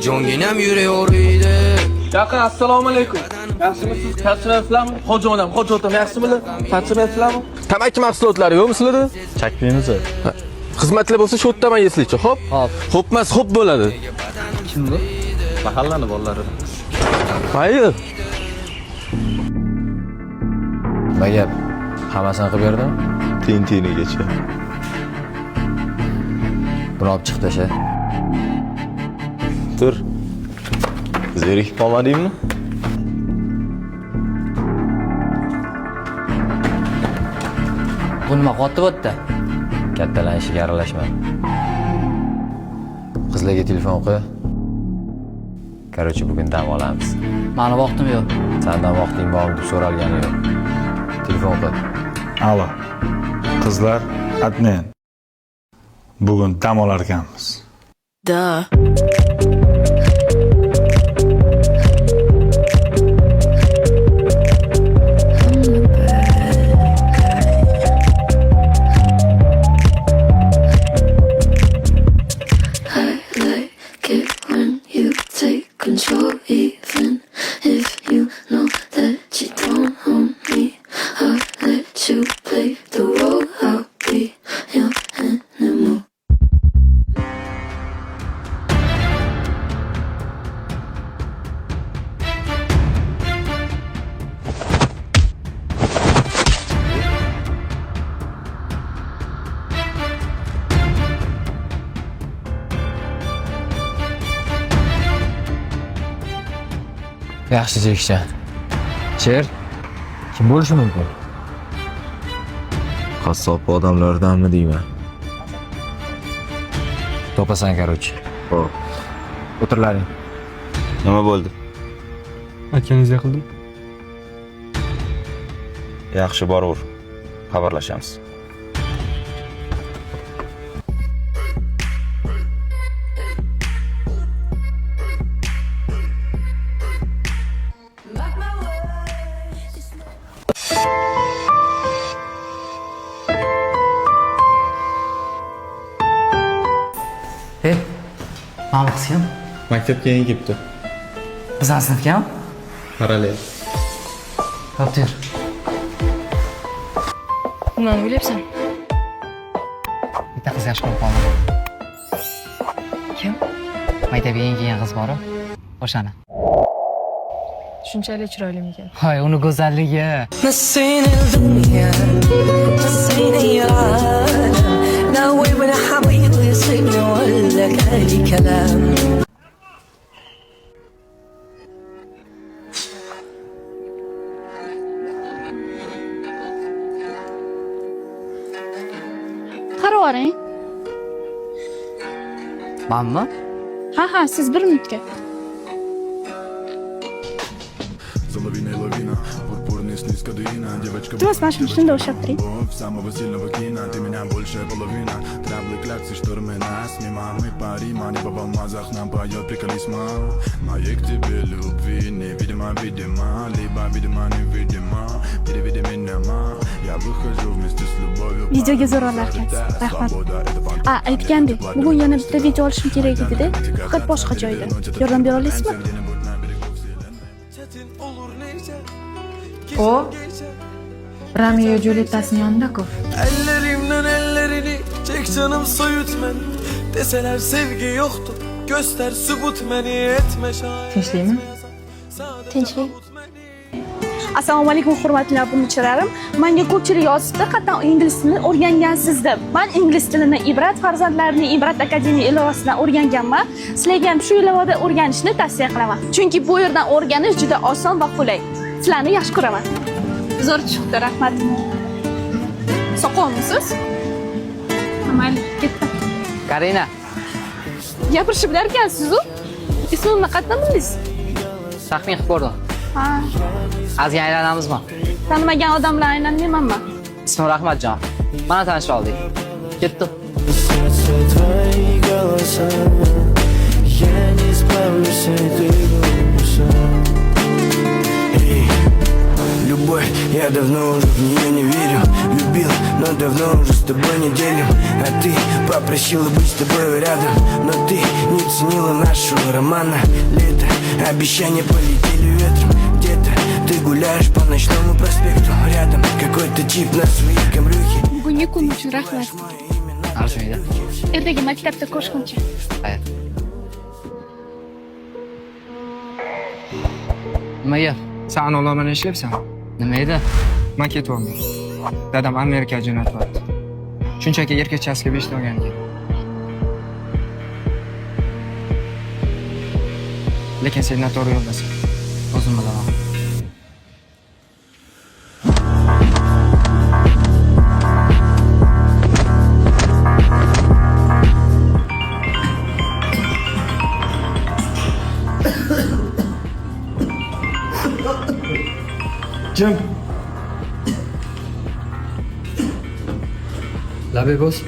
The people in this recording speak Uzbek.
Jonginam yurayverdi. Yaqin assalomu alaykum. Yaxshimisiz? Charchamayapsizlarmi? Hoji onam, hoji otam yaxshimilar? Charchamayapsizlarmi? Tamaki mahsulotlari yo'qmi sizlarda? Chaklaymiz. Xizmatlar bo'lsa shu yerda yesizchi, xo'p? Hop. Xo'pmas, xo'p bo'ladi. Kim bu? Mahallani bolalari. Mayli. Nima gap? Hammasini qilib berdim. Tiyinigacha. Buni olib chiq tasha. Tur. Zerikib qolmadingmi? Bu nima qotib o'tdi? Kattalar ishiga aralashma. Qizlarga telefon qo'y. Короче, bugun dam olamiz. Mani vaqtim yo'q. Sendan vaqting bormi deb so'ralgani yo'q. Telefon qo'y. Alo. Qizlar, admin. Bugun dam olar ekanmiz. Duh. Control, even if you know that you don't own me. I'll let you play the role. I'll be your animal. Yaxshi chekishgan. Cher kim bo'lishi mumkin? Qassob odamlardanmi deyman? Topasan, короче. Xo'p. O'tirlaring. Nima bo'ldi? Akangizga qildim. Yaxshi, boraver. Xabarlashamiz. Hey, ma'lum qilsam, Maktabga yangi kelibdi. bizning sinfgami? Parallel. Topdir. Nimani o'ylayapsan? Bitta qiz yaxshi ko'rib qoldim. Kim? Maktabga yangi kelgan qiz bor-ku. O'shani. Shunchalik chiroylimikan? Hoy, uni go'zalligi. نسيني الدنيا نسيني العالم ناوي من حبيبي يصيبني ولا كالي كلام Qaroring. Manmi? Ha, siz bir minutga. Iltimos, mana shuni shunda o'xshab turing. Самого сильного кино, ты меня большая половина. Траблы, кляксы, штормы нас мимо. Мы парим, а небо в алмазах нам поет приколисма. Моей к тебе любви невидимо, видимо. Либо видимо, невидимо. Переведи меня, я выхожу вместе с любовью. Videoga zo'r olarkansiz. Rahmat. Aytgandek, bugun yana bitta video olishim kerak edi-da. Faqat boshqa joyda. Yordam bera olasizmi? O Romeo Julietta'sini yonida-ku. Ellerimden ellerini çek canım soyut beni. Deseler sevgi yoktu göster sübut beni etme şahit. Tinchlikmi? Tinchlik. Assalomu alaykum hurmatli obunachilarim. Menga ko'pchilik yozibdi, qatdan ingliz tilini o'rgangansiz deb. Men ingliz tilini Ibrat farzandlarini Ibrat akademiya ilovasidan o'rganganman. Sizlarga ham shu ilovada o'rganishni tavsiya qilaman. Chunki bu yerdan o'rganish juda oson va qulay. Sizlarni yaxshi ko'raman. Zo'r chiqdi, rahmat. Soqolmisiz? Mayli, ketdim. Karina. Gapirishib bilar ekansiz-ku. Ismimni qayerdan bildingiz? Taxmin qilib ko'rdim. Ha, Azga aylanamizmi? tanimagan odamlar aylanmaymanmi? Ismim Rahmatjon. Mana tanishib oldik. Ketdim. Любовь, я давно уже в нее не верю. Любил, но но давно уже с тобой не делим. А ты попросила быть с тобой рядом, но ты не ценила нашего романа. Лето, обещания полетели ветром. Где-то ты гуляешь по ночному проспекту. Рядом какой-то тип на своей камрюхе. Bugungi kun uchun rahmat. Arzimaydi. Ertaga maktabda ko'rishguncha. Hayır. Nimaga? Sen olomani ishlayapsan? Nima edi? Men ketyapman. Dadam Amerikaga jo'natyapti. Shunchaki erkachasiga beshta olgan ekan. Lekin sen noto'g'ri yo'ldasan. O'zim bilaman. Kim? Labi boss.